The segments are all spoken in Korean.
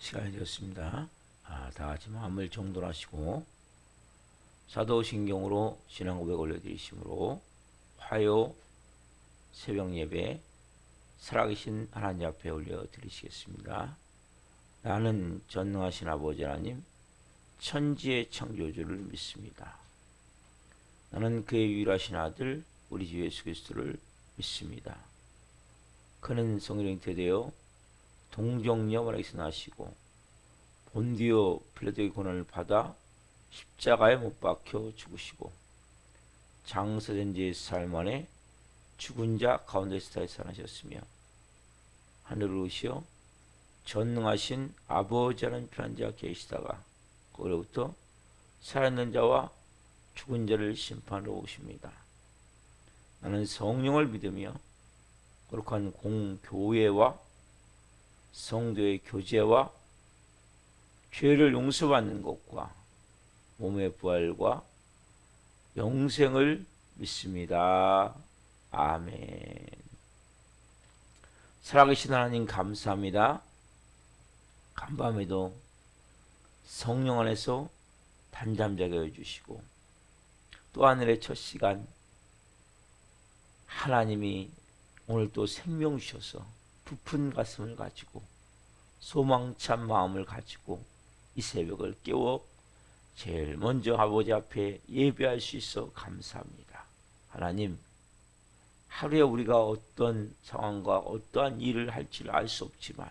시간이 되었습니다. 다 같이 마음을 정돈하시고 사도신경으로 신앙 고백 올려드리심으로 화요 새벽 예배 살아계신 하나님 앞에 올려드리시겠습니다. 나는 전능하신 아버지 하나님 천지의 창조주를 믿습니다. 나는 그의 유일하신 아들 우리 주 예수 그리스도를 믿습니다. 그는 성령 잉태되어 동정녀 마리아에서 나시고 본디오 빌라도의 고난을 받아 십자가에 못 박혀 죽으시고 장사된 지 4일 만에 죽은 자 가운데서 다시 살아나셨으며 하늘로 오시어 전능하신 아버지라는 편한 자가 계시다가 거기로부터 살아있는 자와 죽은 자를 심판하러 오십니다. 나는 성령을 믿으며 거룩한 공교회와 성도의 교제와 죄를 용서받는 것과 몸의 부활과 영생을 믿습니다. 아멘. 살아계신 하나님 감사합니다. 간밤에도 성령 안에서 단잠자게 해주시고 또 하늘의 첫 시간 하나님이 오늘 또 생명 주셔서 부푼 가슴을 가지고 소망찬 마음을 가지고 이 새벽을 깨워 제일 먼저 아버지 앞에 예배할 수 있어 감사합니다. 하나님, 하루에 우리가 어떤 상황과 어떠한 일을 할지를 알 수 없지만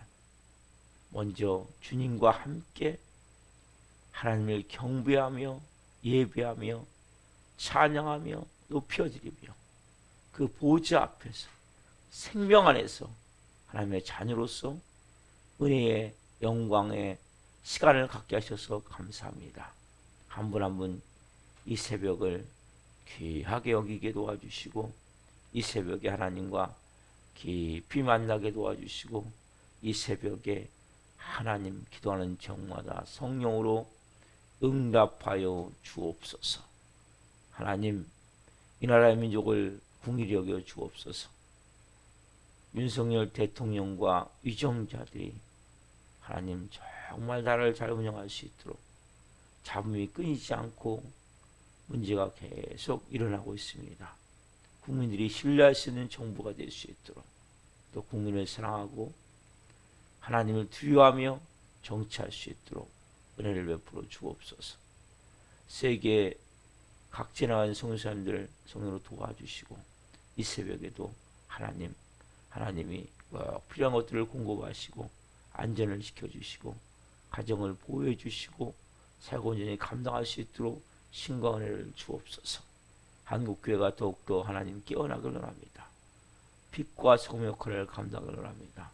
먼저 주님과 함께 하나님을 경배하며 예배하며 찬양하며 높여드리며 그 보좌 앞에서 생명 안에서 하나님의 자녀로서 은혜의 영광의 시간을 갖게 하셔서 감사합니다. 한 분 한 분 이 새벽을 귀하게 여기게 도와주시고 이 새벽에 하나님과 깊이 만나게 도와주시고 이 새벽에 하나님 기도하는 정마다 성령으로 응답하여 주옵소서. 하나님 이 나라의 민족을 긍휼히 여겨 주옵소서. 윤석열 대통령과 위정자들이 하나님 정말 나라를 잘 운영할 수 있도록 잡음이 끊이지 않고 문제가 계속 일어나고 있습니다. 국민들이 신뢰할 수 있는 정부가 될 수 있도록 또 국민을 사랑하고 하나님을 두려워하며 정치할 수 있도록 은혜를 베풀어 주옵소서. 세계 각지에 나간 성도사님들 성령으로 도와주시고 이 새벽에도 하나님이 필요한 것들을 공급하시고 안전을 지켜주시고 가정을 보호해 주시고 사고 온전히 감당할 수 있도록 신과 은혜를 주옵소서. 한국교회가 더욱더 하나님 깨어나길 원합니다. 빛과 소금 역할을 감당하길 원합니다.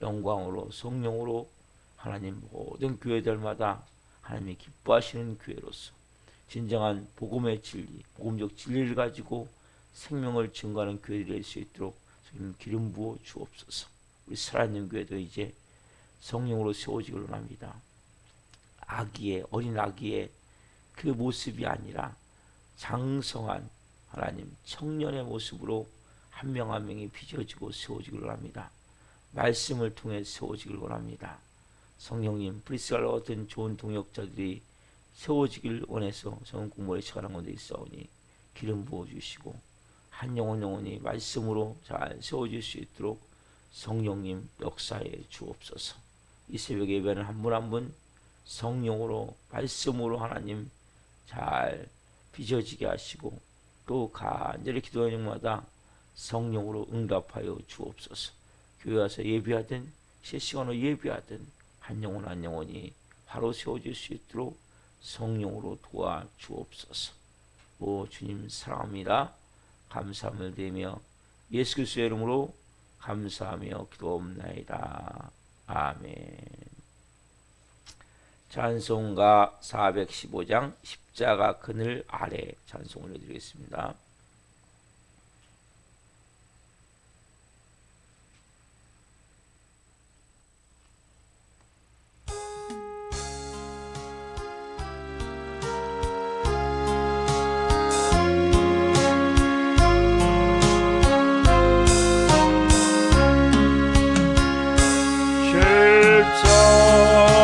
영광으로 성령으로 하나님 모든 교회들마다 하나님이 기뻐하시는 교회로서 진정한 복음의 진리, 복음적 진리를 가지고 생명을 증거하는 교회들이 될 수 있도록 기름 부어 주옵소서. 우리 살아있는 교회도 이제 성령으로 세워지길 원합니다. 어린 아기의 그 모습이 아니라 장성한 하나님 청년의 모습으로 한 명 한 명이 빚어지고 세워지길 원합니다. 말씀을 통해 세워지길 원합니다. 성령님 프리스갈과 같은 좋은 동역자들이 세워지길 원해서 성령 공부에 시간한 건데 있사오니 기름 부어주시고 한 영혼이 말씀으로 잘 세워질 수 있도록 성령님 역사해 주옵소서. 이 새벽 예배는 한 분 한 분 성령으로 말씀으로 하나님 잘 빚어지게 하시고 또 간절히 기도하는 영마다 성령으로 응답하여 주옵소서. 교회 와서 예배하든 실시간으로 예배하든 한 영혼 한 영혼이 바로 세워질 수 있도록 성령으로 도와 주옵소서. 오 주님 사랑합니다. 감사함을 드리며 예수 그리스도의 이름으로 감사하며 기도옵나이다. 아멘. 찬송가 415장 십자가 그늘 아래 찬송 올려드리겠습니다. 십자가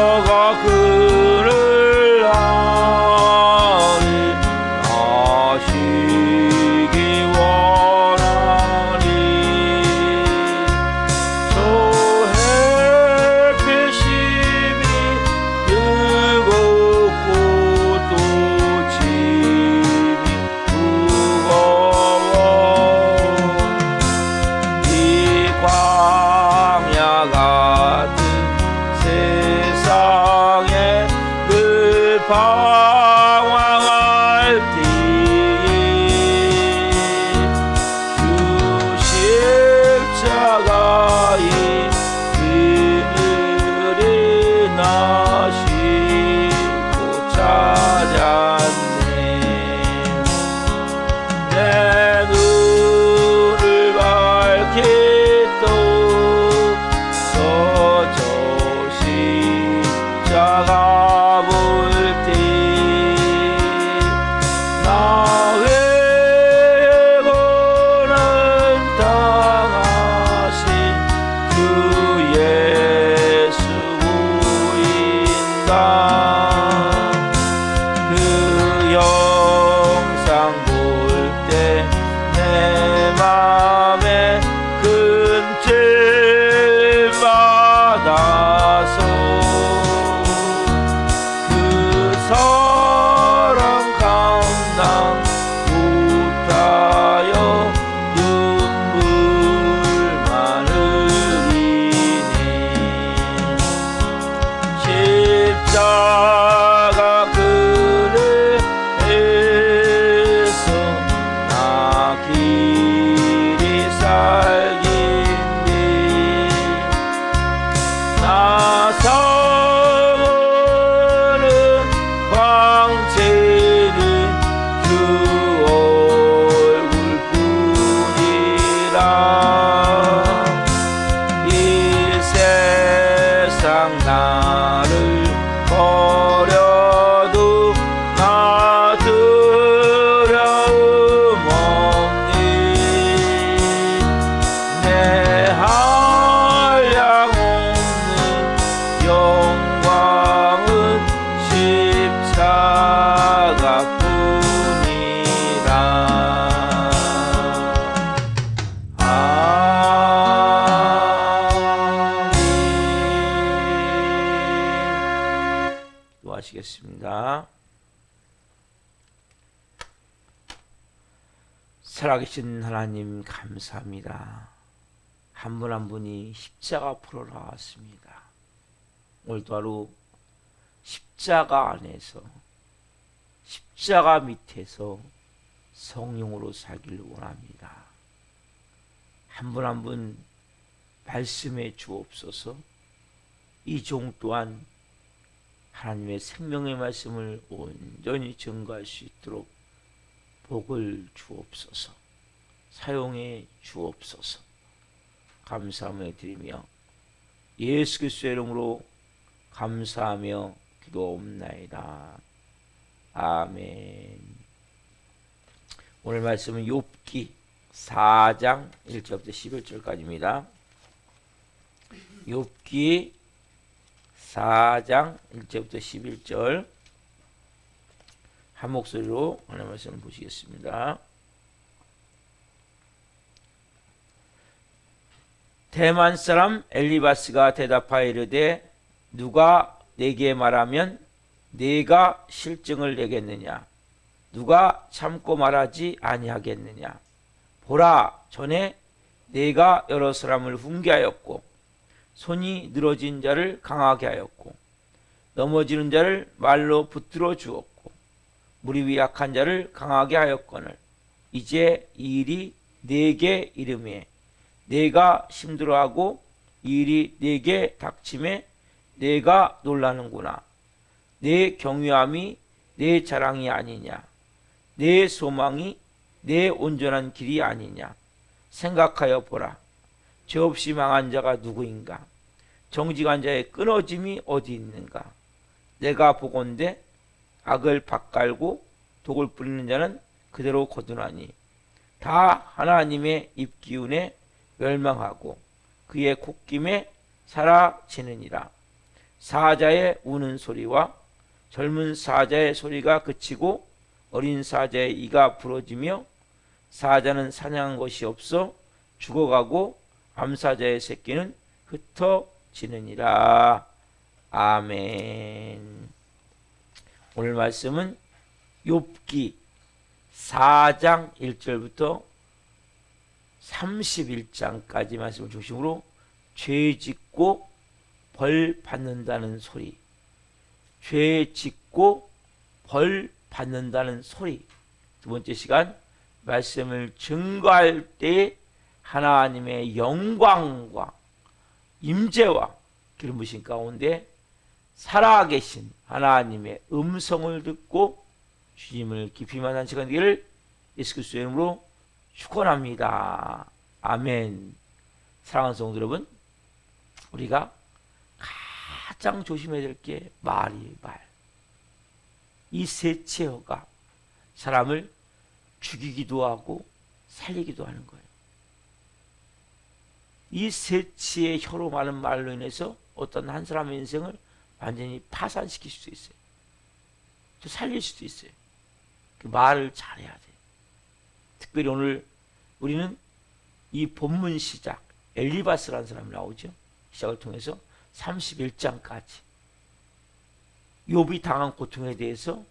살아계신 하나님 감사합니다. 한 분 한 분이 십자가 앞으로 나왔습니다. 오늘도 하루 십자가 안에서, 십자가 밑에서 성령으로 살기를 원합니다. 한 분 한 분 말씀해 주옵소서. 이 종 또한 하나님의 생명의 말씀을 온전히 증거할 수 있도록 복을 주옵소서. 사용해 주옵소서. 감사하며 드리며 예수 그리스도의 이름으로 감사하며 기도옵나이다. 아멘. 오늘 말씀은 욥기 4장 1절부터 11절까지입니다. 욥기 4장 1절부터 11절 한 목소리로 하나님 말씀을 보시겠습니다. 대만 사람 엘리바스가 대답하여 이르되 누가 내게 말하면 내가 실증을 내겠느냐? 누가 참고 말하지 아니하겠느냐? 보라, 전에 내가 여러 사람을 훈계하였고 손이 늘어진 자를 강하게 하였고 넘어지는 자를 말로 붙들어 주었고 무릎이 약한 자를 강하게 하였거늘 이제 이 일이 내게 이름에 내가 힘들어하고 이 일이 내게 닥침에 내가 놀라는구나. 내 경외함이 내 자랑이 아니냐? 내 소망이 내 온전한 길이 아니냐? 생각하여 보라. 죄 없이 망한 자가 누구인가? 정직한 자의 끊어짐이 어디 있는가? 내가 보건대 악을 밭갈고 독을 뿌리는 자는 그대로 거두나니 다 하나님의 입기운에 멸망하고 그의 콧김에 사라지느니라. 사자의 우는 소리와 젊은 사자의 소리가 그치고 어린 사자의 이가 부러지며 사자는 사냥한 것이 없어 죽어가고 암사자의 새끼는 흩어지느니라. 아멘. 오늘 말씀은 욥기 4장 1절부터 31장까지 말씀을 중심으로 죄 짓고 벌 받는다는 소리, 죄 짓고 벌 받는다는 소리. 두 번째 시간 말씀을 증거할 때 하나님의 영광과 임재와 기름 부으신 가운데 살아계신 하나님의 음성을 듣고 주님을 깊이 만난 시간 되기를 예수 그리스도의 이름으로 축원합니다. 아멘. 사랑하는 성도 여러분, 우리가 가장 조심해야 될 게 말이 말. 이 세체어가 사람을 죽이기도 하고 살리기도 하는 거예요. 이 세치의 혀로 많은 말로 인해서 어떤 한 사람의 인생을 완전히 파산시킬 수도 있어요. 또 살릴 수도 있어요. 그 말을 잘해야 돼요. 특별히 오늘 우리는 이 본문 시작 엘리바스라는 사람이 나오죠. 시작을 통해서 31장까지 욥이 당한 고통에 대해서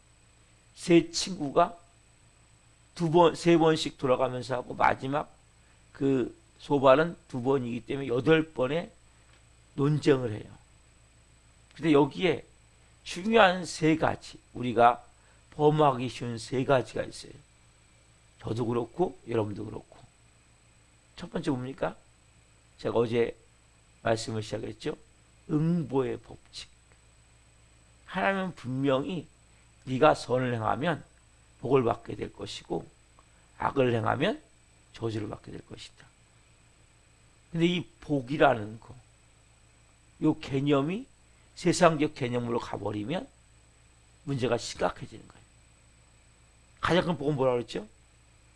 세 친구가 세 번씩 돌아가면서 하고 마지막 그 소발은 2번이기 때문에 8번의 논쟁을 해요. 근데 여기에 중요한 3가지, 우리가 범하기 쉬운 3가지가 있어요. 저도 그렇고 여러분도 그렇고. 첫 번째 뭡니까? 제가 어제 말씀을 시작했죠. 응보의 법칙. 하나님은 분명히 네가 선을 행하면 복을 받게 될 것이고 악을 행하면 저주를 받게 될 것이다. 근데 이 복이라는 거, 이 개념이 세상적 개념으로 가버리면 문제가 심각해지는 거예요. 가장 큰 복은 뭐라고 그랬죠?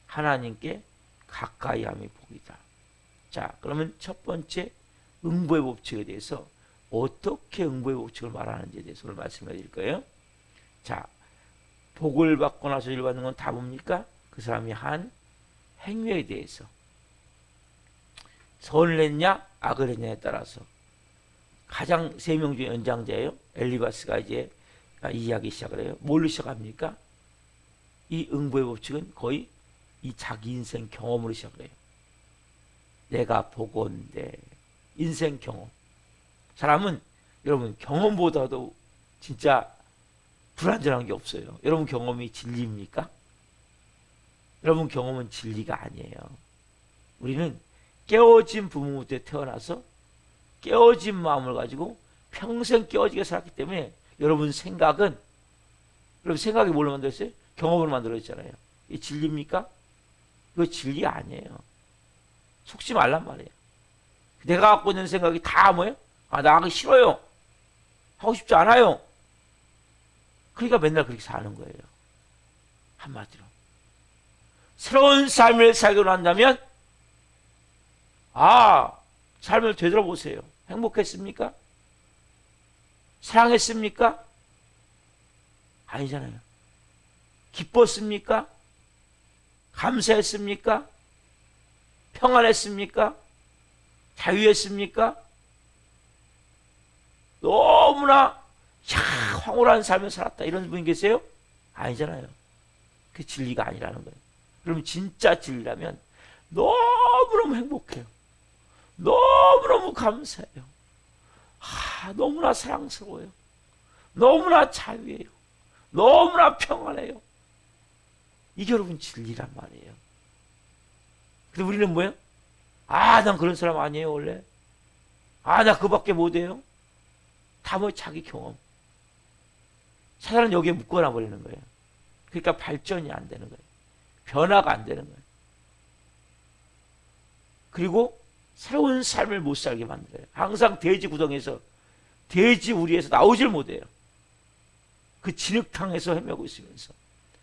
하나님께 가까이 함이 복이다. 자, 그러면 첫 번째 응보의 법칙에 대해서 어떻게 응보의 법칙을 말하는지에 대해서 오늘 말씀해 드릴 거예요. 자, 복을 받거나 저주를 받는 건 다 뭡니까? 그 사람이 한 행위에 대해서 선을 했냐 악을 했냐에 따라서. 가장 3명 중에 연장자예요. 엘리바스가 이제 이야기 시작을 해요. 뭘로 시작합니까? 이 응보의 법칙은 거의 이 자기 인생 경험으로 시작을 해요. 내가 보건대. 인생 경험. 사람은 여러분 경험보다도 진짜 불완전한 게 없어요. 여러분 경험이 진리입니까? 여러분 경험은 진리가 아니에요. 우리는 깨어진 부모 때 태어나서 깨어진 마음을 가지고 평생 깨어지게 살았기 때문에 여러분 생각은, 여러분 생각이 뭘로 만들었어요? 경험으로 만들어졌잖아요. 이게 진리입니까? 그거 진리 아니에요. 속지 말란 말이에요. 내가 갖고 있는 생각이 다 뭐예요? 아, 나 하기 싫어요. 하고 싶지 않아요. 그러니까 맨날 그렇게 사는 거예요. 한마디로. 새로운 삶을 살고 난다면, 삶을 되돌아보세요. 행복했습니까? 사랑했습니까? 아니잖아요. 기뻤습니까? 감사했습니까? 평안했습니까? 자유했습니까? 너무나 황홀한 삶을 살았다. 이런 분 계세요? 아니잖아요. 그게 진리가 아니라는 거예요. 그럼 진짜 진리라면 너무너무 행복해요. 너무너무 감사해요. 너무나 사랑스러워요. 너무나 자유해요. 너무나 평안해요. 이게 여러분 진리란 말이에요. 근데 우리는 뭐예요? 난 그런 사람 아니에요 원래. 나 그거밖에 못해요. 다 뭐 자기 경험. 사단은 여기에 묶어놔 버리는 거예요. 그러니까 발전이 안 되는 거예요. 변화가 안 되는 거예요. 그리고 새로운 삶을 못 살게 만들어요. 항상 돼지 구덩이에서, 돼지 우리에서 나오질 못해요. 그 진흙탕에서 헤매고 있으면서,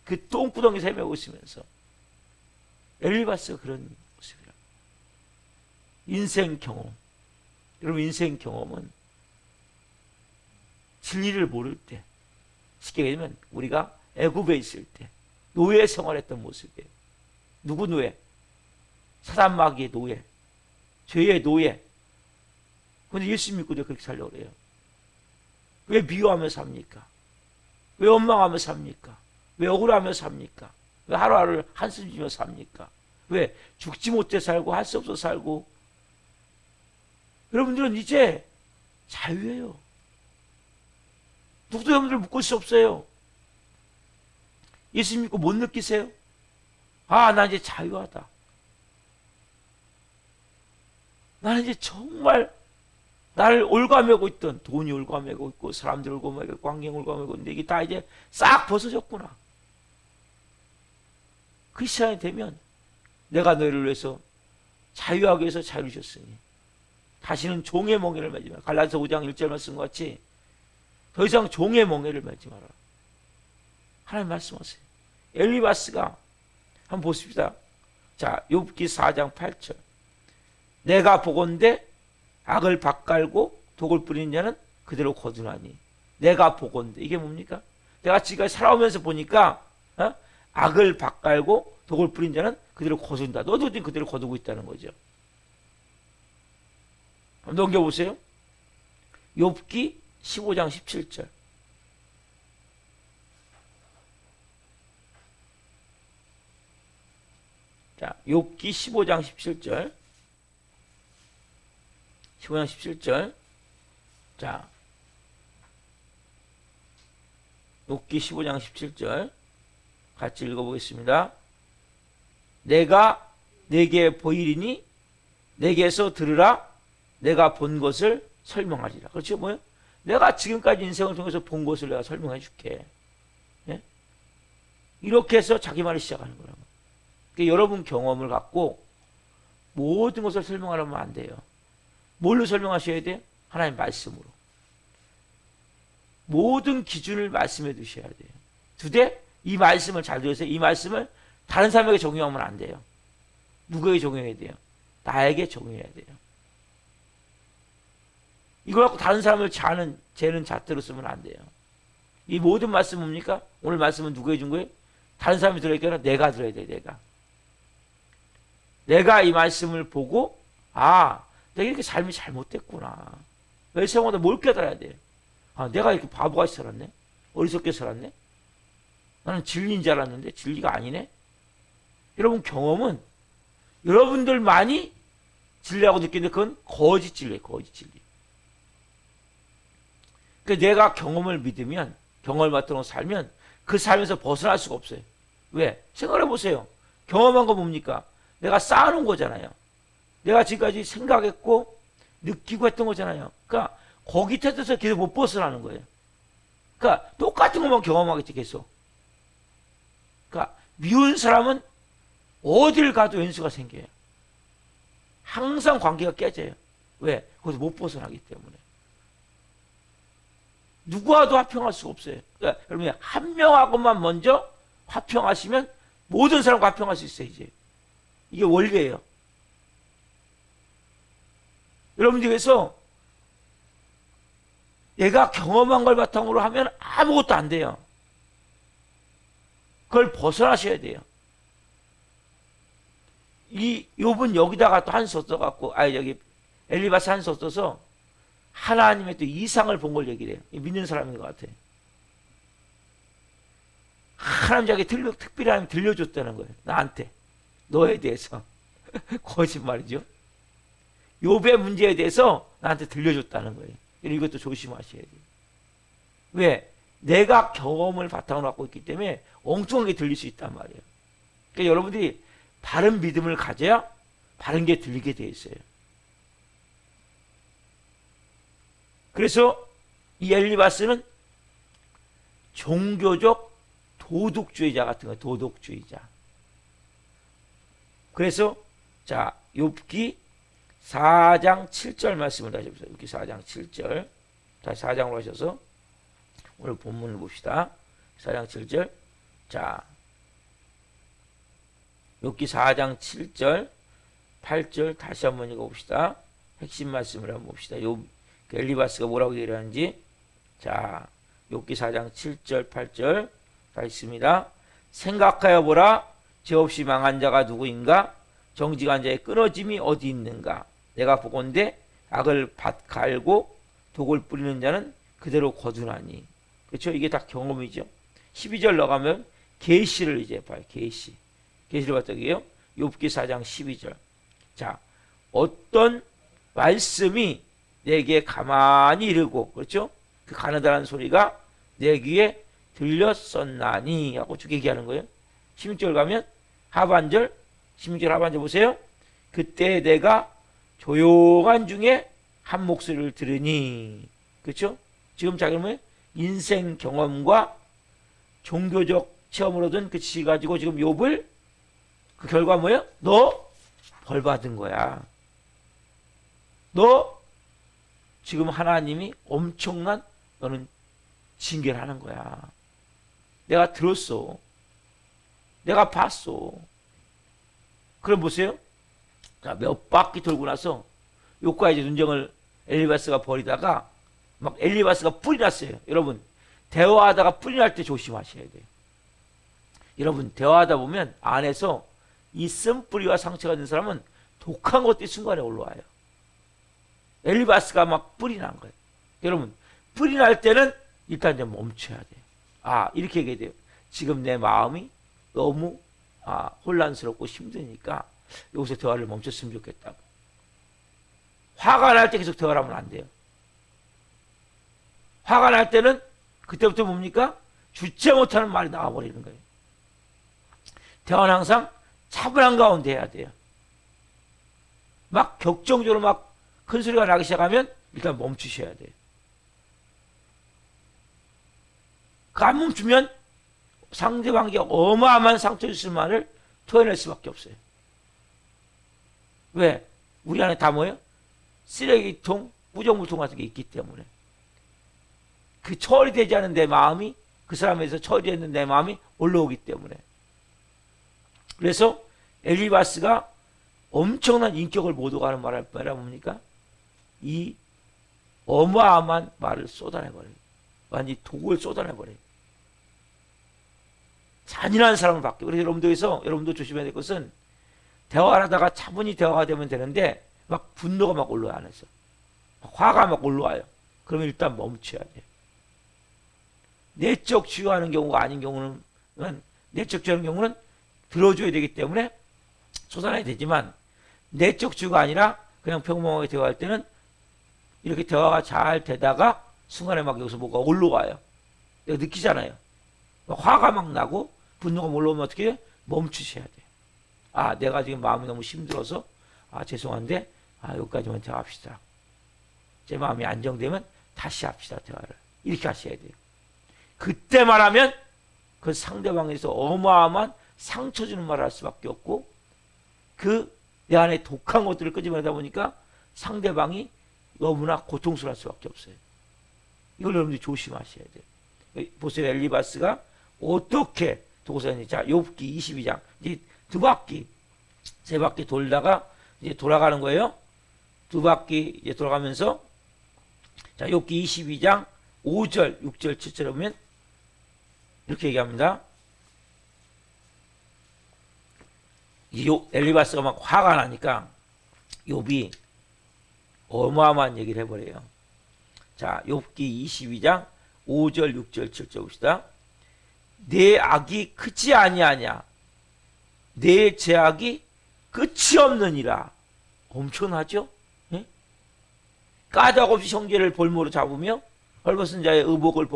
그 똥구덩이에서 헤매고 있으면서. 엘리바스가 그런 모습이라. 인생 경험. 여러분 인생 경험은 진리를 모를 때, 쉽게 얘기하면 우리가 애굽에 있을 때 노예 생활했던 모습이에요. 누구 노예? 사단 마귀의 노예, 죄의 노예. 그런데 예수 믿고 그렇게 살려고 그래요. 왜 미워하며 삽니까? 왜 원망하며 삽니까? 왜 억울하며 삽니까? 왜 하루하루를 한숨 쉬며 삽니까? 왜 죽지 못해 살고 할 수 없어 살고? 여러분들은 이제 자유예요. 누구도 여러분들 묶을 수 없어요. 예수 믿고 못 느끼세요? 나 이제 자유하다. 나는 이제 정말 나를 올가매고 있던, 돈이 올가매고 있고 사람들 올가매고 있고 환경이 올가매고 있는데 이게 다 이제 싹 벗어졌구나. 크리스찬이 되면 내가 너희를 위해서 자유하기 위해서 자유를 주셨으니 다시는 종의 멍에를 매지 마라. 갈라디아서 5장 1절 말씀 같이 더 이상 종의 멍에를 매지 마라. 하나님 말씀하세요. 엘리바스가 한번 보십시다. 자, 욥기 4장 8절. 내가 보건대 악을 밭갈고 독을 뿌리는 자는 그대로 거두나니. 내가 보건대. 이게 뭡니까? 내가 지금까지 살아오면서 보니까 악을 밭갈고 독을 뿌린 자는 그대로 거둔다. 너도 지금 그대로 거두고 있다는 거죠. 한번 넘겨보세요. 욥기 15장 17절. 자, 욥기 15장 17절. 15장 17절. 자, 욥기 15장 17절. 같이 읽어보겠습니다. 내가 내게 보이리니 내게서 들으라. 내가 본 것을 설명하리라. 그렇죠? 뭐예요? 내가 지금까지 인생을 통해서 본 것을 내가 설명해 줄게. 예? 이렇게 해서 자기 말을 시작하는 거라고. 그러니까 여러분 경험을 갖고 모든 것을 설명하려면 안 돼요. 뭘로 설명하셔야 돼요? 하나님 말씀으로. 모든 기준을 말씀해 두셔야 돼요. 두되 이 말씀을 잘 들으세요. 이 말씀을 다른 사람에게 적용하면 안 돼요. 누구에게 적용해야 돼요? 나에게 적용해야 돼요. 이걸 갖고 다른 사람을 쟤는 잣대로 쓰면 안 돼요. 이 모든 말씀은 뭡니까? 오늘 말씀은 누구에게 준 거예요? 다른 사람이 들어야 되나? 내가 들어야 돼. 내가 이 말씀을 보고 내가 이렇게 삶이 잘못됐구나. 왜 생활하다 뭘 깨달아야 돼? 내가 이렇게 바보같이 살았네? 어리석게 살았네? 나는 진리인 줄 알았는데 진리가 아니네? 여러분 경험은 여러분들만이 진리라고 느끼는데 그건 거짓 진리예요. 거짓 진리. 그러니까 내가 경험을 믿으면 경험을 맡도록 살면 그 삶에서 벗어날 수가 없어요. 왜? 생각해 보세요. 경험한 거 뭡니까? 내가 쌓아놓은 거잖아요. 내가 지금까지 생각했고 느끼고 했던 거잖아요. 그러니까 거기 터져서 계속 못 벗어나는 거예요. 그러니까 똑같은 것만 경험하겠지 계속. 그러니까 미운 사람은 어딜 가도 연수가 생겨요. 항상 관계가 깨져요. 왜? 거기서 못 벗어나기 때문에. 누구와도 화평할 수가 없어요. 그러니까 여러분이 한 명하고만 먼저 화평하시면 모든 사람과 화평할 수 있어요. 이게 원리예요. 여러분들께서 내가 경험한 걸 바탕으로 하면 아무것도 안 돼요. 그걸 벗어나셔야 돼요. 이 욥은 여기다가 또 한수 써갖고 여기 엘리바스 한수 써서 하나님의 또 이상을 본 걸 얘기를 해요. 믿는 사람인 것 같아요. 하나님 자기 특별히 하나님 들려줬다는 거예요. 나한테 너에 대해서 거짓말이죠. 욥의 문제에 대해서 나한테 들려줬다는 거예요. 이것도 조심하셔야 돼요. 왜? 내가 경험을 바탕으로 갖고 있기 때문에 엉뚱하게 들릴 수 있단 말이에요. 그러니까 여러분들이 바른 믿음을 가져야 바른 게 들리게 돼 있어요. 그래서 이 엘리바스는 종교적 도덕주의자 같은 거예요. 도덕주의자. 그래서 자 욥기 4장 7절 말씀을 다시 보세요. 욥기 4장 7절. 다시 4장으로 하셔서 오늘 본문을 봅시다. 4장 7절. 자 욥기 4장 7절 8절 다시 한번 읽어봅시다. 핵심 말씀을 한번 봅시다. 엘리바스가 뭐라고 얘기하는지. 자 욥기 4장 7절 8절 다 있습니다. 생각하여 보라. 죄 없이 망한 자가 누구인가? 정직한 자의 끊어짐이 어디 있는가? 내가 보건대 악을 갈고 독을 뿌리는 자는 그대로 거두나니. 그렇죠? 이게 다 경험이죠. 12절 나가면 계시를 이제 봐요. 계시를 봤더니요. 욥기 4장 12절. 자, 어떤 말씀이 내게 가만히 이르고, 그렇죠? 그 가느다란 소리가 내 귀에 들렸었나니 하고 쭉 얘기하는 거예요. 16절 가면 하반절, 16절 하반절 보세요. 그때 내가 조용한 중에 한 목소리를 들으니. 그렇죠? 지금 자기는 뭐예요? 인생 경험과 종교적 체험을 얻은 그 지식 가지고 지금 욥을 그 결과 뭐예요? 너 벌 받은 거야. 너 지금 하나님이 엄청난 너는 징계를 하는 거야. 내가 들었어. 내가 봤어. 그럼 보세요. 자, 몇 바퀴 돌고 나서 욥과 이제 논쟁을 엘리바스가 벌이다가 막 엘리바스가 뿔이 났어요. 여러분, 대화하다가 뿔이 날 때 조심하셔야 돼요. 여러분, 대화하다 보면 안에서 이 쓴뿌리와 상처가 된 사람은 독한 것들이 순간에 올라와요. 엘리바스가 막 뿔이 난 거예요. 여러분, 뿔이 날 때는 일단 좀 멈춰야 돼요. 이렇게 얘기해야 돼요. 지금 내 마음이 너무 혼란스럽고 힘드니까 여기서 대화를 멈췄으면 좋겠다고. 화가 날 때 계속 대화를 하면 안 돼요. 화가 날 때는 그때부터 뭡니까? 주체 못하는 말이 나와버리는 거예요. 대화는 항상 차분한 가운데 해야 돼요. 막 격정적으로 막 큰 소리가 나기 시작하면 일단 멈추셔야 돼요. 안 멈추면 상대방에게 어마어마한 상처 줄 말을 토해낼 수밖에 없어요. 왜? 우리 안에 다 뭐예요? 쓰레기통, 무정물통 같은 게 있기 때문에. 그 처리되지 않은 내 마음이 그 사람에서 처리되는 내 마음이 올라오기 때문에. 그래서 엘리바스가 엄청난 인격을 못 오가는 말을 뭡니까? 이 어마어마한 말을 쏟아내버려요. 완전히 독을 쏟아내버려요. 잔인한 사람을 바뀌어. 그래서 여러분도 조심해야 될 것은 대화를 하다가 차분히 대화가 되면 되는데 막 분노가 막 올라와요. 안에서. 화가 막 올라와요. 그러면 일단 멈춰야 돼요. 내적 치유하는 경우가 아닌 경우는 내적 치유하는 경우는 들어줘야 되기 때문에 쏟아내야 되지만 내적 주가 아니라 그냥 평범하게 대화할 때는 이렇게 대화가 잘 되다가 순간에 막 여기서 뭐가 올라와요. 내가 느끼잖아요. 화가 막 나고 분노가 올라오면 어떻게 해요? 멈추셔야 돼요. 아, 내가 지금 마음이 너무 힘들어서 죄송한데 여기까지만 대화합시다. 제 마음이 안정되면 다시 합시다, 대화를. 이렇게 하셔야 돼요. 그때만 하면 그 상대방에서 어마어마한 상처 주는 말을 할 수밖에 없고 내 안에 독한 것들을 끄집어내다 보니까 상대방이 너무나 고통스러울 수밖에 없어요. 이걸 여러분들이 조심하셔야 돼요. 보세요. 엘리바스가 어떻게 도구사님, 자, 욥기 22장. 이제 세 바퀴 돌다가 이제 돌아가는 거예요. 두 바퀴 이제 돌아가면서 자, 욥기 22장 5절, 6절, 7절에 보면 이렇게 얘기합니다. 엘리바스가 막 화가 나니까 욥이 어마어마한 얘기를 해버려요. 자, 욥기 22장 5절, 6절, 7절 봅시다. 내 악이 크지 아니하냐? 내 죄악이 끝이 없느니라. 엄청나죠? 예? 까닭없이 형제를 볼모로 잡으며 헐벗은 자의 의복을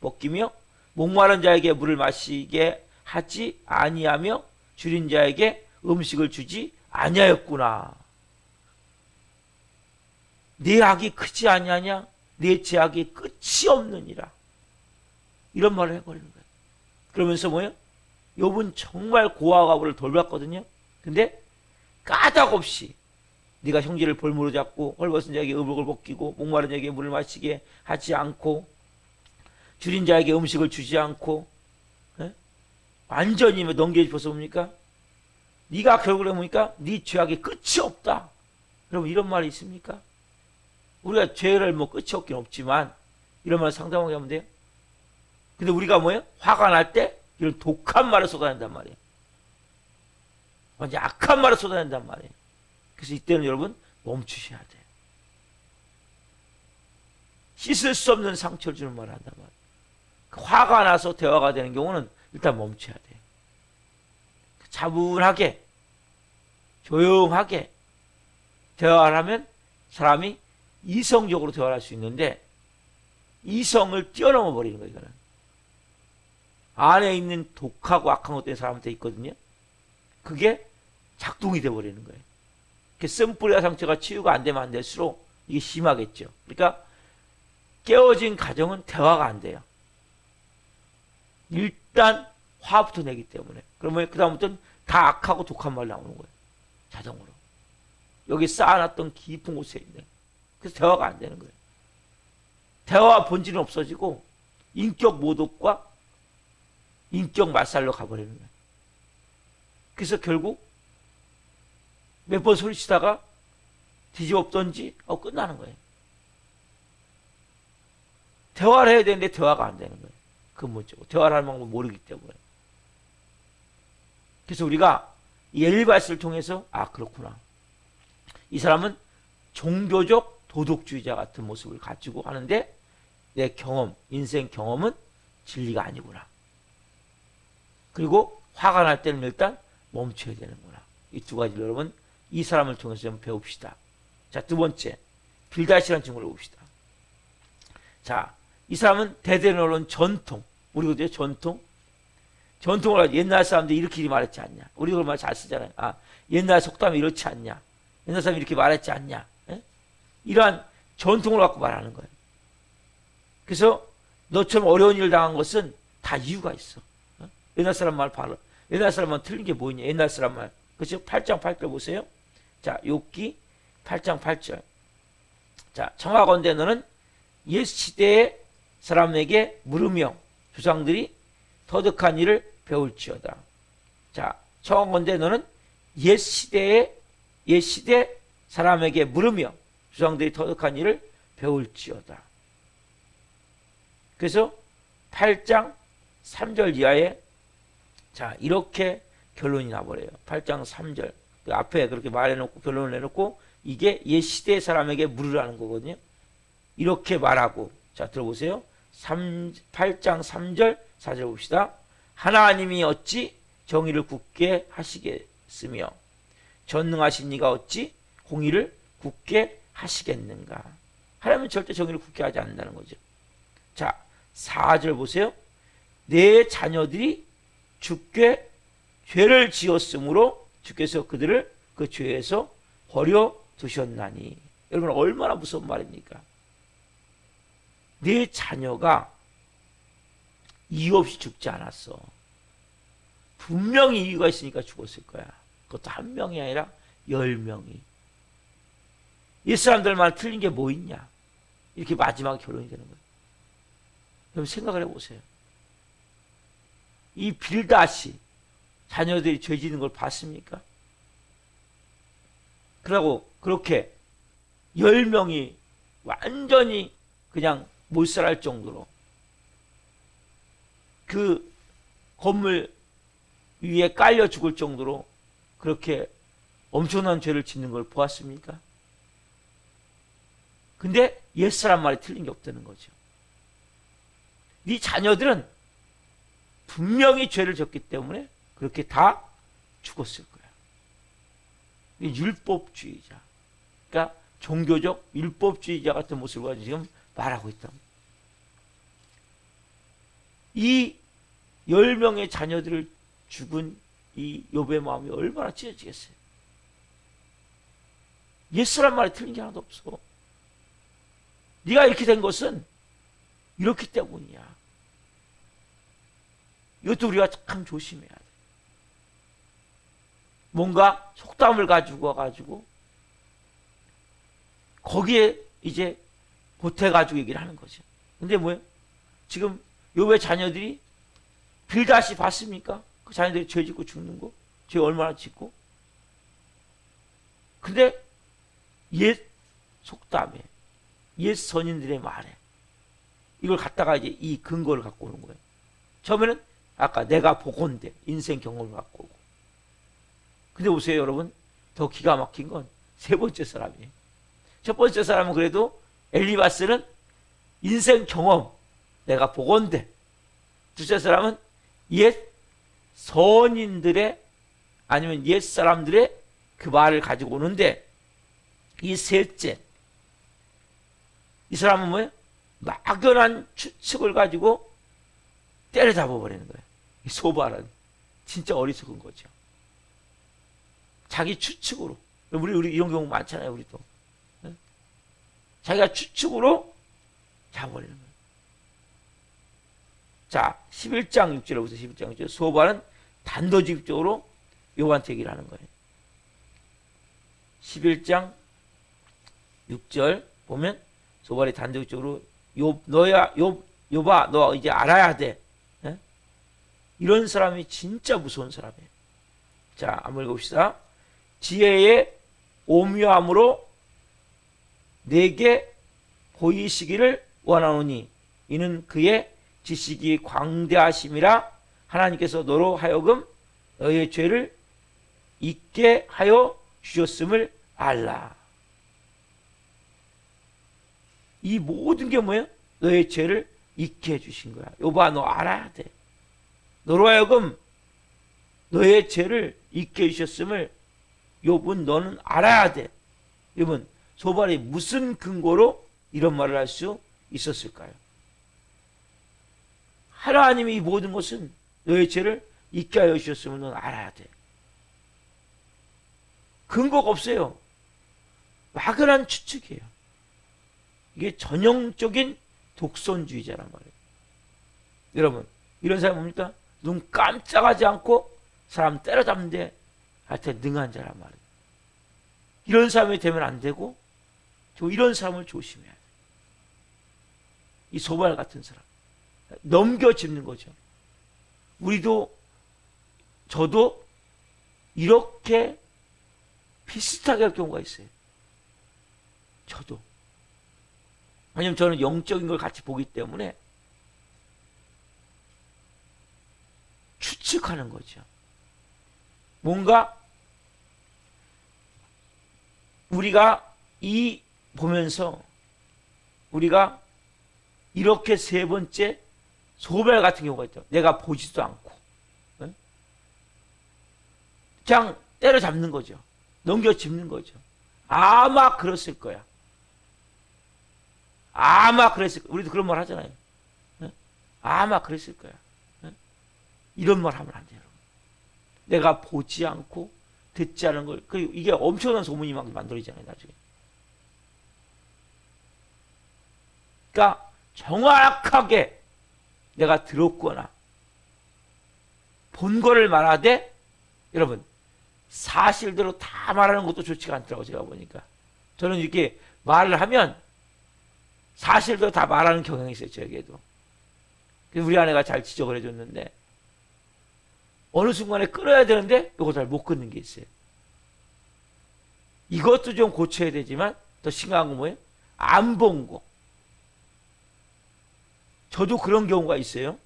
벗기며 목마른 자에게 물을 마시게 하지 아니하며 줄인 자에게 음식을 주지 아니하였구나. 내 악이 크지 아니하냐? 내 죄악이 끝이 없느니라. 이런 말을 해버리는 거예요. 그러면서 뭐예요? 욥은 정말 고아가부를 돌봤거든요. 근데 까닭없이 네가 형제를 볼모로 잡고 헐벗은 자에게 의복을 벗기고 목마른 자에게 물을 마시게 하지 않고 줄인 자에게 음식을 주지 않고 완전히 넘겨짚어서 뭡니까? 네가 결국에 뭡니까? 네 죄악이 끝이 없다. 여러분 이런 말이 있습니까? 우리가 죄를 끝이 없긴 없지만 이런 말을 상담하게 하면 돼요. 근데 우리가 뭐예요? 화가 날 때 이런 독한 말을 쏟아낸단 말이에요. 완전 악한 말을 쏟아낸단 말이에요. 그래서 이때는 여러분 멈추셔야 돼요. 씻을 수 없는 상처를 주는 말을 한단 말이에요. 화가 나서 대화가 되는 경우는 일단 멈춰야 돼요. 차분하게 조용하게 대화를 하면 사람이 이성적으로 대화를 할 수 있는데 이성을 뛰어넘어 버리는 거예요. 이거는 안에 있는 독하고 악한 것 때문에 사람한테 있거든요. 그게 작동이 돼버리는 거예요. 쓴뿌리와 상처가 치유가 안 되면 안 될수록 이게 심하겠죠. 그러니까 깨어진 가정은 대화가 안 돼요. 일단 화부터 내기 때문에. 그러면 그 다음부터는 다 악하고 독한 말 나오는 거예요. 자동으로. 여기 쌓아놨던 깊은 곳에 있는. 그래서 대화가 안 되는 거예요. 대화 본질은 없어지고 인격 모독과 인격 말살로 가버리는 거예요. 그래서 결국 몇 번 소리치다가 뒤집어엎던지 끝나는 거예요. 대화를 해야 되는데 대화가 안 되는 거예요. 근본적으로. 대화를 하는 방법을 모르기 때문에. 그래서 우리가 이 엘리바스를 통해서 그렇구나. 이 사람은 종교적 도덕주의자 같은 모습을 가지고 하는데 내 경험, 인생 경험은 진리가 아니구나. 그리고 화가 날 때는 일단 멈춰야 되는구나. 이 두 가지를 여러분 이 사람을 통해서 좀 배웁시다. 자, 두 번째 빌닷이라는 친구를 봅시다. 자, 이 사람은 대대로 오는 전통. 우리 그죠? 전통을 가지고 옛날 사람들이 이렇게 말했지 않냐. 우리 그걸 말 잘 쓰잖아요. 옛날 속담이 이렇지 않냐. 옛날 사람이 이렇게 말했지 않냐. 에? 이러한 전통을 갖고 말하는 거예요. 그래서 너처럼 어려운 일을 당한 것은 다 이유가 있어. 옛날 사람 말 바로. 옛날 사람만 틀린 게 뭐냐. 옛날 사람 말. 그렇죠? 8장 8절 보세요. 자, 욥기 8장 8절. 자, 청하건대 너는 옛 시대의 사람에게 물으며 조상들이 터득한 일을 배울지어다. 자, 청하건대 너는 옛 시대 사람에게 물으며 조상들이 터득한 일을 배울지어다. 그래서 8장 3절 이하에 자, 이렇게 결론이 나버려요. 8장 3절. 그 앞에 그렇게 말해놓고 결론을 내놓고 이게 옛 시대 사람에게 물으라는 거거든요. 이렇게 말하고 자, 들어보세요. 8장 3절 4절 봅시다. 하나님이 어찌 정의를 굳게 하시겠으며 전능하신 이가 어찌 공의를 굳게 하시겠는가. 하나님은 절대 정의를 굳게 하지 않는다는 거죠. 자, 4절 보세요. 내 자녀들이 주께 죄를 지었으므로 주께서 그들을 그 죄에서 버려 두셨나니. 여러분, 얼마나 무서운 말입니까? 내 자녀가 이유 없이 죽지 않았어. 분명히 이유가 있으니까 죽었을 거야. 그것도 한 명이 아니라 10명이. 이 사람들만 틀린 게 뭐 있냐? 이렇게 마지막 결론이 되는 거예요. 여러분, 생각을 해보세요. 이 빌닷이 자녀들이 죄 짓는 걸 봤습니까? 그러고 그렇게 10명이 완전히 그냥 몰살할 정도로 그 건물 위에 깔려 죽을 정도로 그렇게 엄청난 죄를 짓는 걸 보았습니까? 근데 옛사람 말이 틀린 게 없다는 거죠. 네 자녀들은 분명히 죄를 졌기 때문에 그렇게 다 죽었을 거야. 율법주의자. 그러니까 종교적 율법주의자 같은 모습을 가지고 지금 말하고 있다. 이 10명의 자녀들을 죽은 이 욥의 마음이 얼마나 찢어지겠어요. 옛사람 말이 틀린 게 하나도 없어. 네가 이렇게 된 것은 이렇기 때문이야. 이것도 우리가 참 조심해야 돼. 뭔가 속담을 가지고 와가지고 거기에 이제 보태가지고 얘기를 하는 거죠. 근데 뭐예요? 지금 욥의 자녀들이 빌닷이 봤습니까? 그 자녀들이 죄 짓고 죽는 거? 죄 얼마나 짓고? 근데 옛 속담에, 옛 선인들의 말에 이걸 갖다가 이제 이 근거를 갖고 오는 거예요. 처음에는 아까 내가 보건대, 인생 경험을 갖고 오고. 근데 보세요, 여러분. 더 기가 막힌 건 세 번째 사람이에요. 첫 번째 사람은 그래도 엘리바스는 인생 경험, 내가 보건대. 둘째 사람은 옛 선인들의 아니면 옛 사람들의 그 말을 가지고 오는데, 이 셋째, 이 사람은 뭐예요? 막연한 추측을 가지고 때려잡아 버리는 거예요. 이 소발은 진짜 어리석은 거죠. 자기 추측으로. 우리 이런 경우 많잖아요, 우리도. 자기가 추측으로 잡아버리는 거예요. 자, 11장 6절에 보세요. 11장 6절. 소발은 단도직입적으로 욥한테 얘기를 하는 거예요. 11장 6절 보면 소발이 단도직입적으로 욥아, 너 이제 알아야 돼. 네? 이런 사람이 진짜 무서운 사람이에요. 자, 한번 읽어봅시다. 지혜의 오묘함으로 내게 보이시기를 원하노니 이는 그의 지식이 광대하심이라 하나님께서 너로 하여금 너의 죄를 잊게 하여 주셨음을 알라. 이 모든 게 뭐예요? 너의 죄를 잊게 해주신 거야. 욥아, 너 알아야 돼. 너로 하여금 너의 죄를 잊게 해주셨음을 욥은 너는 알아야 돼. 여러분, 소발이 무슨 근거로 이런 말을 할 수 있었을까요? 하나님이 이 모든 것은 너의 죄를 잊게 하여 주셨음을 너는 알아야 돼. 근거가 없어요. 막연한 추측이에요. 이게 전형적인 독선주의자란 말이에요. 여러분, 이런 사람이 뭡니까? 눈 깜짝하지 않고 사람 때려잡는데 하여튼 능한 자란 말이에요. 이런 사람이 되면 안 되고 이런 사람을 조심해야 돼요. 이 소발 같은 사람 넘겨짚는 거죠. 우리도 저도 이렇게 비슷하게 할 경우가 있어요. 저도. 왜냐하면 저는 영적인 걸 같이 보기 때문에 추측하는 거죠. 뭔가 우리가 이 보면서 우리가 이렇게 세 번째 소발 같은 경우가 있죠. 내가 보지도 않고 그냥 때려잡는 거죠. 넘겨짚는 거죠. 아마 그랬을 거야. 아마 그랬을 거야. 우리도 그런 말 하잖아요. 아마 그랬을 거야. 이런 말 하면 안 돼요. 내가 보지 않고 듣지 않은 걸, 그리고 이게 엄청난 소문이 막 만들어지잖아요, 나중에. 그러니까 정확하게 내가 들었거나 본 거를 말하되, 여러분, 사실대로 다 말하는 것도 좋지가 않더라고요, 제가 보니까. 저는 이렇게 말을 하면 사실대로 다 말하는 경향이 있어요, 저에게도. 그래서 우리 아내가 잘 지적을 해줬는데, 어느 순간에 끊어야 되는데 이거 잘 못 끊는 게 있어요. 이것도 좀 고쳐야 되지만 더 심각한 건 뭐예요? 안 본 거. 저도 그런 경우가 있어요.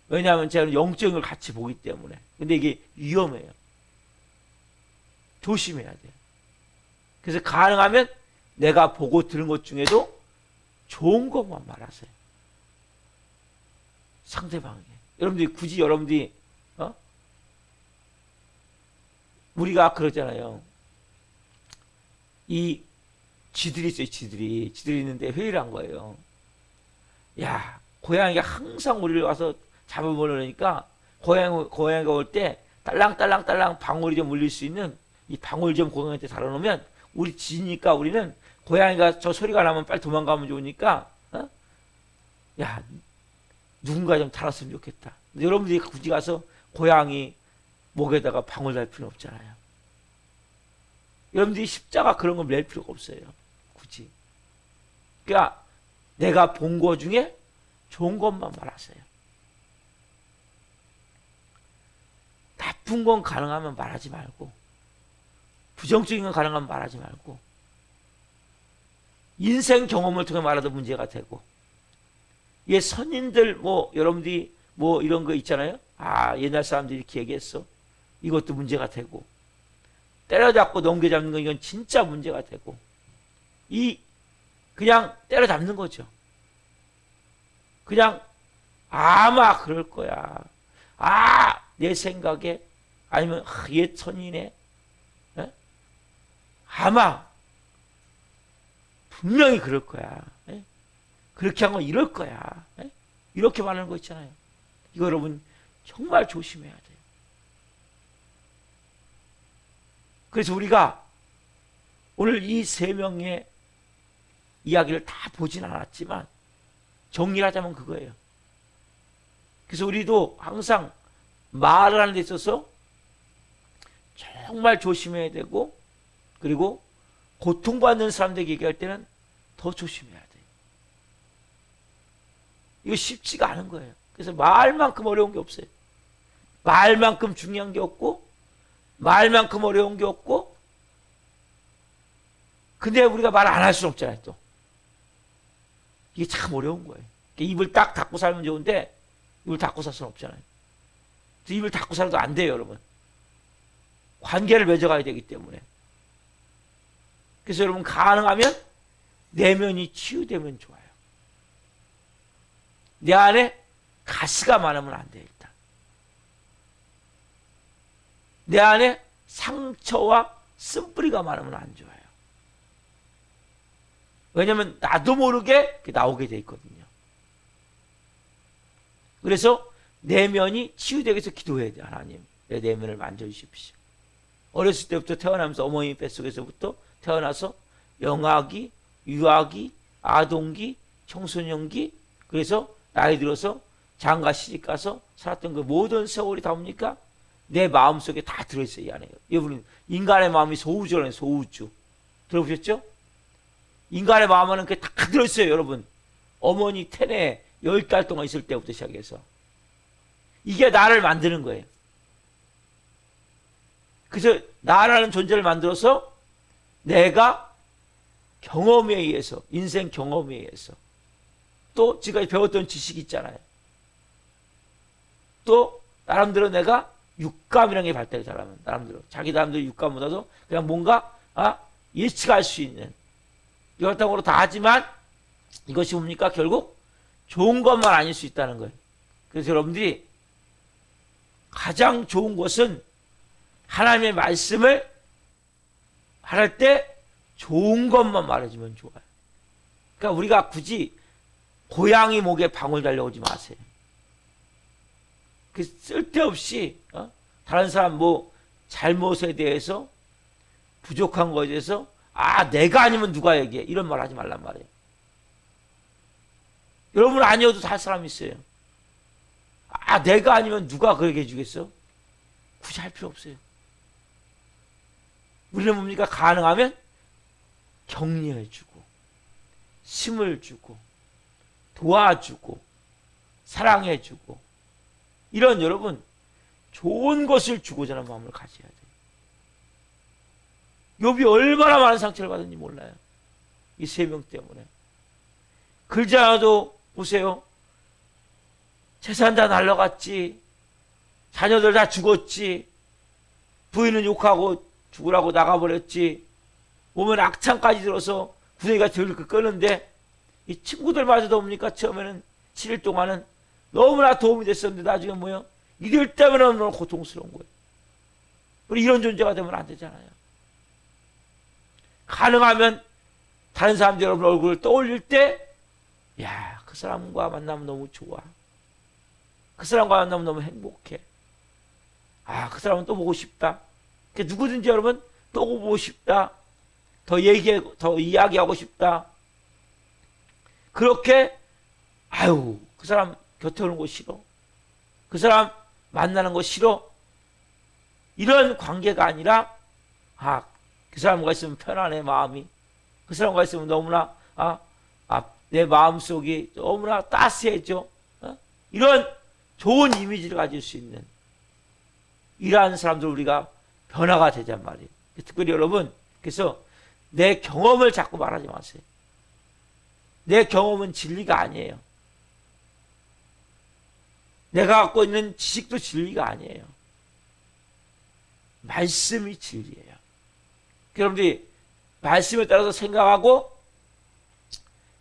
왜냐하면 제가 영적인 걸 같이 보기 때문에. 근데 이게 위험해요. 조심해야 돼요. 그래서 가능하면 내가 보고 들은 것 중에도 좋은 것만 말하세요. 상대방에게. 여러분들이 굳이 여러분들이 우리가 그러잖아요. 이 쥐들이 있어요. 쥐들이 있는데 회의를 한 거예요. 야, 고양이가 항상 우리를 와서 잡아먹으려니까 고양이가 올 때 딸랑딸랑딸랑 방울이 좀 울릴 수 있는 이 방울 좀 고양이한테 달아놓으면 우리 쥐니까 우리는 고양이가 저 소리가 나면 빨리 도망가면 좋으니까 야, 누군가 좀 달았으면 좋겠다. 여러분들이 굳이 가서 고양이 목에다가 방울 달 필요는 없잖아요. 여러분들이 십자가 그런 걸 낼 필요가 없어요. 굳이. 그러니까 내가 본 거 중에 좋은 것만 말하세요. 나쁜 건 가능하면 말하지 말고, 부정적인 건 가능하면 말하지 말고, 인생 경험을 통해 말하도 문제가 되고, 예, 선인들 여러분들이 이런 거 있잖아요. 아, 옛날 사람들이 이렇게 얘기했어. 이것도 문제가 되고, 때려잡고 넘겨잡는 건 이건 진짜 문제가 되고, 그냥 때려잡는 거죠. 그냥 아마 그럴 거야. 내 생각에, 아니면 옛 선인의 아마 분명히 그럴 거야. 그렇게 한 건 이럴 거야. 이렇게 말하는 거 있잖아요. 이거 여러분 정말 조심해야 돼요. 그래서 우리가 오늘 이 세 명의 이야기를 다 보진 않았지만 정리를 하자면 그거예요. 그래서 우리도 항상 말을 하는 데 있어서 정말 조심해야 되고, 그리고 고통받는 사람들에게 얘기할 때는 더 조심해야 돼요. 이거 쉽지가 않은 거예요. 그래서 말만큼 어려운 게 없어요. 말만큼 중요한 게 없고, 말만큼 어려운 게 없고, 근데 우리가 말 안 할 수는 없잖아요, 또. 이게 참 어려운 거예요. 입을 딱 닫고 살면 좋은데, 입을 닫고 살 수는 없잖아요. 입을 닫고 살아도 안 돼요, 여러분. 관계를 맺어가야 되기 때문에. 그래서 여러분, 가능하면 내면이 치유되면 좋아요. 내 안에 가시가 많으면 안 돼요, 일단. 내 안에 상처와 쓴뿌리가 많으면 안 좋아요. 왜냐하면 나도 모르게 나오게 돼 있거든요. 그래서 내면이 치유되기 위해서 기도해야 돼요. 하나님, 내 내면을 만져주십시오. 어렸을 때부터 태어나면서 어머니 뱃속에서부터 태어나서 영아기, 유아기, 아동기, 청소년기, 그래서 나이 들어서 장가 시집 가서 살았던 그 모든 세월이 다 뭡니까? 내 마음속에 다 들어있어요, 이 안에. 여러분, 인간의 마음이 소우주라는 소우주. 들어보셨죠? 인간의 마음은 그게 다 들어있어요, 여러분. 어머니 태내에 10달 동안 있을 때부터 시작해서. 이게 나를 만드는 거예요. 그래서 나라는 존재를 만들어서 내가 경험에 의해서, 인생 경험에 의해서, 또 지금까지 배웠던 지식이 있잖아요. 또 나름대로 내가 육감이라는 게 발달이 잘하면, 나름대로 육감보다도 그냥 뭔가 예측할 수 있는, 이렇다고 다 하지만 이것이 뭡니까? 결국 좋은 것만 아닐 수 있다는 거예요. 그래서 여러분들이 가장 좋은 것은 하나님의 말씀을 할 때 좋은 것만 말해주면 좋아요. 그러니까 우리가 굳이 고양이 목에 방울 달려오지 마세요. 그 쓸데없이 다른 사람 뭐 잘못에 대해서 부족한 것에 대해서 내가 아니면 누가 얘기해 이런 말 하지 말란 말이에요. 여러분 아니어도 다 할 사람 있어요. 내가 아니면 누가 그렇게 해주겠어? 굳이 할 필요 없어요. 우리는 뭡니까? 가능하면 격려해주고 힘을 주고 도와주고 사랑해주고 이런 여러분 좋은 것을 주고자 하는 마음을 가져야 돼요. 욥이 얼마나 많은 상처를 받았는지 몰라요. 이 세 명 때문에. 그러지 않아도 보세요. 재산 다 날라갔지. 자녀들 다 죽었지. 부인은 욕하고 죽으라고 나가버렸지. 몸에 악창까지 들어서 구덩이가 들고 끄는데 이 친구들마저도 뭡니까? 처음에는 7일 동안은 너무나 도움이 됐었는데 나중에 뭐요? 이들 때문에 너무 고통스러운 거예요. 우리 이런 존재가 되면 안 되잖아요. 가능하면 다른 사람들 여러분 얼굴을 떠올릴 때 그 사람과 만나면 너무 좋아. 그 사람과 만나면 너무 행복해. 그 사람은 또 보고 싶다. 누구든지 여러분 또 보고 싶다. 더 이야기하고 싶다. 그렇게 그 사람 곁에 오는 거 싫어. 그 사람 만나는 거 싫어. 이런 관계가 아니라 그 사람과 있으면 편안해 마음이. 그 사람과 있으면 너무나 내 마음속이 너무나 따스해져. 이런 좋은 이미지를 가질 수 있는 이러한 사람들 우리가 변화가 되잔 말이에요. 특별히 여러분 그래서 내 경험을 자꾸 말하지 마세요. 내 경험은 진리가 아니에요. 내가 갖고 있는 지식도 진리가 아니에요. 말씀이 진리예요. 여러분들이 말씀에 따라서 생각하고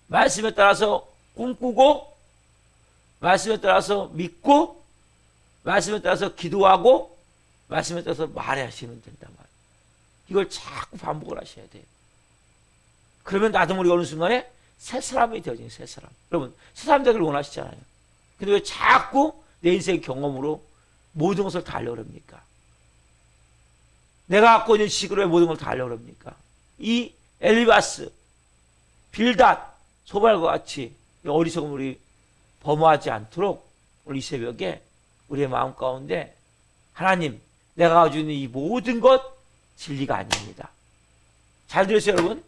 말씀에 따라서 꿈꾸고 말씀에 따라서 믿고 말씀에 따라서 기도하고 말씀에 따라서 말하시면 된단 말이에요. 이걸 자꾸 반복을 하셔야 돼요. 그러면 나도 모르게 어느 순간에 새 사람이 되어지는 새 사람. 여러분 새 사람 되기를 원하시잖아요. 근데 왜 자꾸 내 인생 경험으로 모든 것을 다 하려고 합니까? 내가 갖고 있는 지식으로 왜 모든 걸 다 하려고 합니까? 이 엘리바스, 빌닷, 소발과 같이 어리석은 우리 범하지 않도록 우리 이 새벽에 우리의 마음 가운데 하나님 내가 가지고 있는 이 모든 것 진리가 아닙니다. 잘 들으세요 여러분.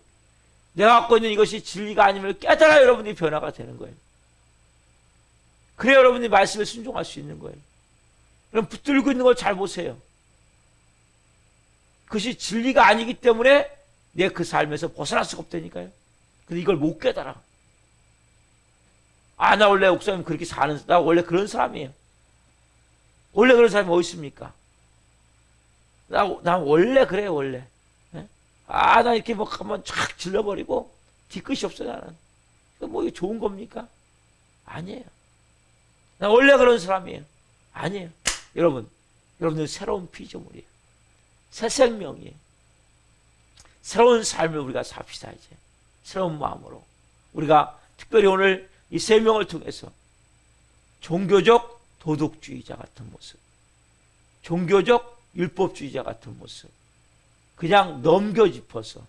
내가 갖고 있는 이것이 진리가 아님을 깨달아 여러분이 변화가 되는 거예요. 그래야 여러분이 말씀에 순종할 수 있는 거예요. 그럼 붙들고 있는 걸 잘 보세요. 그것이 진리가 아니기 때문에 내 그 삶에서 벗어날 수가 없다니까요. 근데 이걸 못 깨달아. 나 원래 옥사님 그렇게 나 원래 그런 사람이에요. 원래 그런 사람이 어디 있습니까? 나 원래 그래 원래. 나 이렇게 뭐 한번 쫙 질러버리고 뒤끝이 없어 나는. 뭐 이게 좋은 겁니까? 아니에요. 나 원래 그런 사람이에요. 아니에요. 여러분들 새로운 피조물이에요. 새 생명이에요. 새로운 삶을 우리가 삽시다 이제. 새로운 마음으로. 우리가 특별히 오늘 이 세 명을 통해서 종교적 도덕주의자 같은 모습, 종교적 율법주의자 같은 모습, 그냥 넘겨짚어서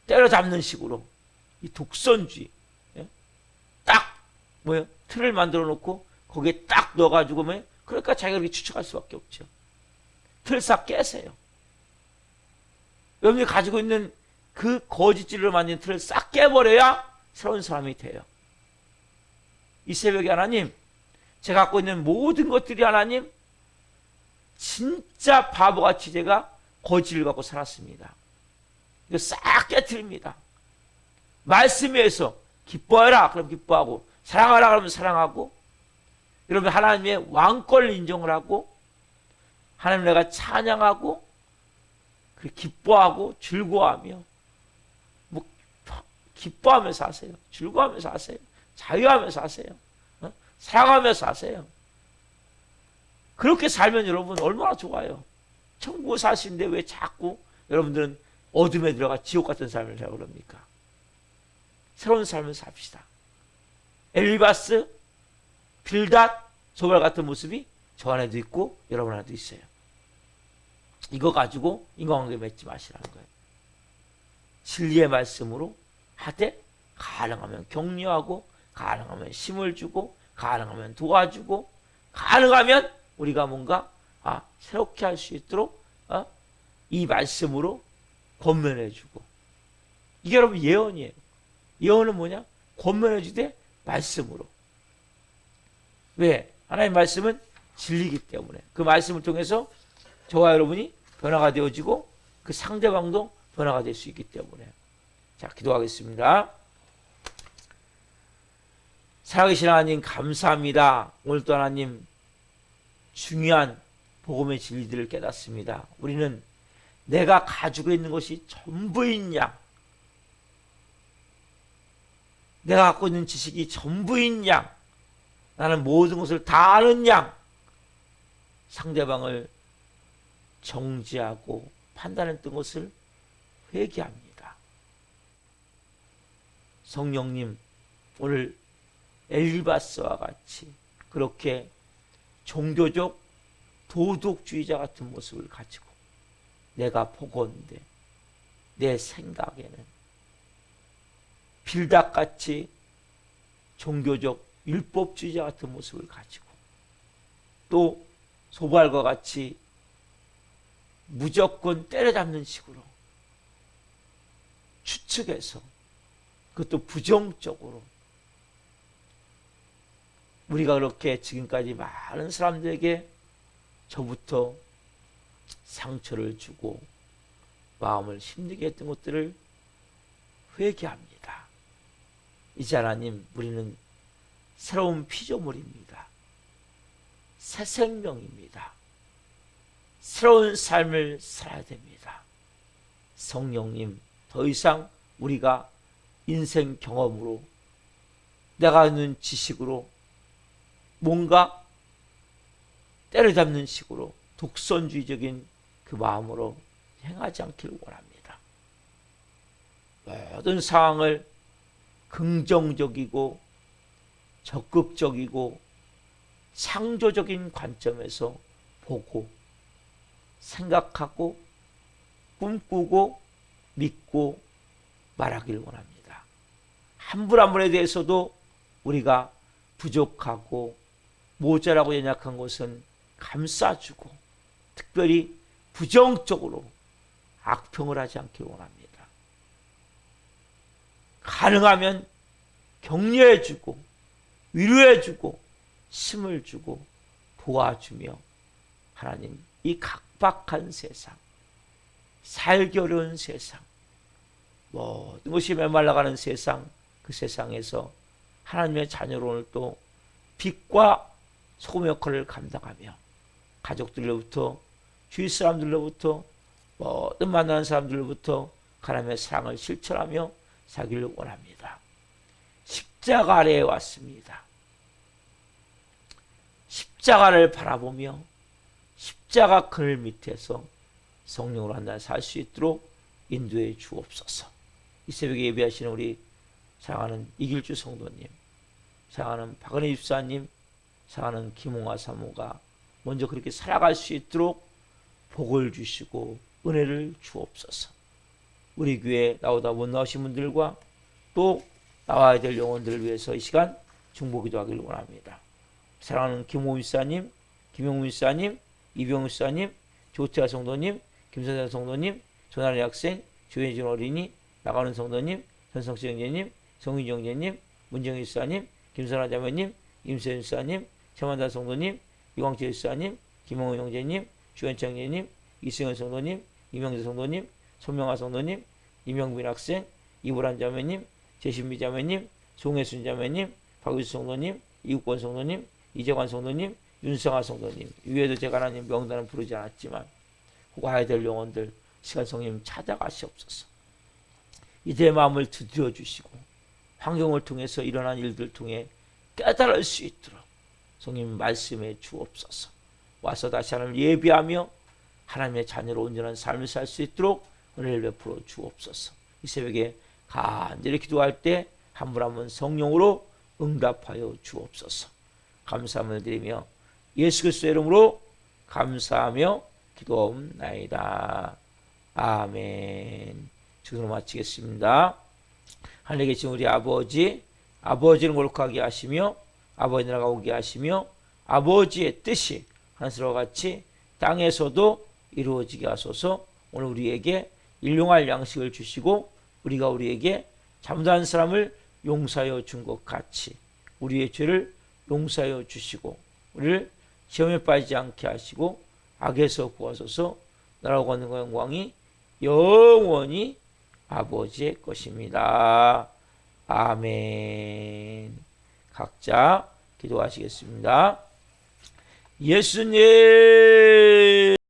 때려잡는 식으로 이 독선주의, 딱 틀을 만들어 놓고 거기에 딱 넣어가지고 그러니까 자기가 그렇게 추측할 수밖에 없죠. 틀 싹 깨세요. 여러분이 가지고 있는 그 거짓질로 만든 틀을 싹 깨버려야 새로운 사람이 돼요. 이 새벽에 하나님, 제가 갖고 있는 모든 것들이 하나님, 진짜 바보같이 제가 거짓을 갖고 살았습니다. 이거 싹 깨트립니다. 말씀에서 기뻐해라 그럼 기뻐하고 사랑하라 그러면 사랑하고 여러분 하나님의 왕권을 인정을 하고 하나님 내가 찬양하고 기뻐하고 즐거워하며 기뻐하면서 하세요. 즐거워하면서 하세요. 자유하면서 하세요. 사랑하면서 하세요. 그렇게 살면 여러분 얼마나 좋아요. 천국을 사시는데 왜 자꾸 여러분들은 어둠에 들어가 지옥 같은 삶을 살고 그럽니까? 새로운 삶을 삽시다. 엘리바스, 빌닷, 소발 같은 모습이 저 안에도 있고 여러분 안에도 있어요. 이거 가지고 인간관계 맺지 마시라는 거예요. 진리의 말씀으로 하되 가능하면 격려하고 가능하면 힘을 주고 가능하면 도와주고 가능하면 우리가 뭔가 새롭게 할 수 있도록 이 말씀으로 권면해주고, 이게 여러분 예언이에요. 예언은 뭐냐? 권면해주되 말씀으로. 왜? 하나님의 말씀은 진리이기 때문에 그 말씀을 통해서 저와 여러분이 변화가 되어지고 그 상대방도 변화가 될 수 있기 때문에. 자, 기도하겠습니다. 살아계신 하나님 감사합니다. 오늘도 하나님 중요한 복음의 진리들을 깨닫습니다. 우리는 내가 가지고 있는 것이 전부인 양, 내가 갖고 있는 지식이 전부인 양, 나는 모든 것을 다 아는 양, 상대방을 정지하고 판단했던 것을 회개합니다. 성령님, 오늘 엘리바스와 같이 그렇게 종교적 도덕주의자 같은 모습을 가지고 내가 보건대 내 생각에는 빌닷같이 종교적 율법주의자 같은 모습을 가지고 또 소발과 같이 무조건 때려잡는 식으로 추측해서 그것도 부정적으로 우리가 그렇게 지금까지 많은 사람들에게 저부터 상처를 주고 마음을 힘들게 했던 것들을 회개합니다. 이제 하나님, 우리는 새로운 피조물입니다. 새 생명입니다. 새로운 삶을 살아야 됩니다. 성령님, 더 이상 우리가 인생 경험으로 내가 아는 지식으로 뭔가 때려잡는 식으로 독선주의적인 그 마음으로 행하지 않기를 원합니다. 모든 상황을 긍정적이고 적극적이고 창조적인 관점에서 보고 생각하고 꿈꾸고 믿고 말하기를 원합니다. 한 분 한 분에 대해서도 우리가 부족하고 모자라고 연약한 것은 감싸주고 특별히 부정적으로 악평을 하지 않기를 원합니다. 가능하면 격려해주고 위로해주고 힘을 주고 도와주며 하나님, 이 각박한 세상, 살기 어려운 세상, 모든 것이 메말라가는 세상, 그 세상에서 하나님의 자녀로 오늘 또 빛과 소금 역할을 감당하며 가족들로부터 주위 사람들로부터 모든 만나는 사람들로부터 하나님의 사랑을 실천하며 살기를 원합니다. 십자가 아래에 왔습니다. 십자가를 바라보며 십자가 그늘 밑에서 성령으로 한 날 살 수 있도록 인도해 주옵소서. 이 새벽에 예배하시는 우리 사랑하는 이길주 성도님, 사랑하는 박은혜 집사님, 사랑하는 김홍화 사모가 먼저 그렇게 살아갈 수 있도록 복을 주시고 은혜를 주옵소서. 우리 교회에 나오다 못 나오신 분들과 또 나와야 될 영혼들을 위해서 이 시간 중보기도하기를 원합니다. 사랑하는 김홍 집사님, 김용문 집사님, 이병우 집사님, 조태하 성도님, 김선생 성도님, 조나리 학생, 조혜진 어린이, 나가는 성도님, 전성식 형제님, 성윤지 형제님, 문정희 집사님, 김선아 자매님, 임세윤 집사님, 최만단 성도님, 이광재 집사님, 김홍우 형제님, 주현창 형제님, 이승현 성도님, 이명재 성도님, 손명아 성도님, 이명빈 학생, 이보란 자매님, 제신미 자매님, 송혜순 자매님, 박유수 성도님, 이국권 성도님, 이재관 성도님, 윤성아 성도님, 위에도 제가 하나님 명단은 부르지 않았지만 와야 될 영혼들 시간 성님 찾아가시옵소서. 이들의 마음을 두드려 주시고 환경을 통해서 일어난 일들을 통해 깨달을 수 있도록 성님 말씀해 주옵소서. 와서 다시 하나님 예비하며 하나님의 자녀로 온전한 삶을 살 수 있도록 은혜를 베풀어 주옵소서. 이 새벽에 간절히 기도할 때 한 분 한 분 성령으로 응답하여 주옵소서. 감사함을 드리며 예수 그리스도의 이름으로 감사하며 기도하옵나이다. 아멘. 주로 마치겠습니다. 하늘에 계신 우리 아버지, 아버지를 거룩하게 하시며 아버지 나라가 오게 하시며 아버지의 뜻이 하늘과 같이 땅에서도 이루어지게 하소서. 오늘 우리에게 일용할 양식을 주시고 우리가 우리에게 잘못한 사람을 용서하여 준 것 같이 우리의 죄를 용서하여 주시고 우리를 시험에 빠지지 않게 하시고 악에서 구하소서. 나라고 하는 영광이 영원히 아버지의 것입니다. 아멘. 각자 기도하시겠습니다. 예수님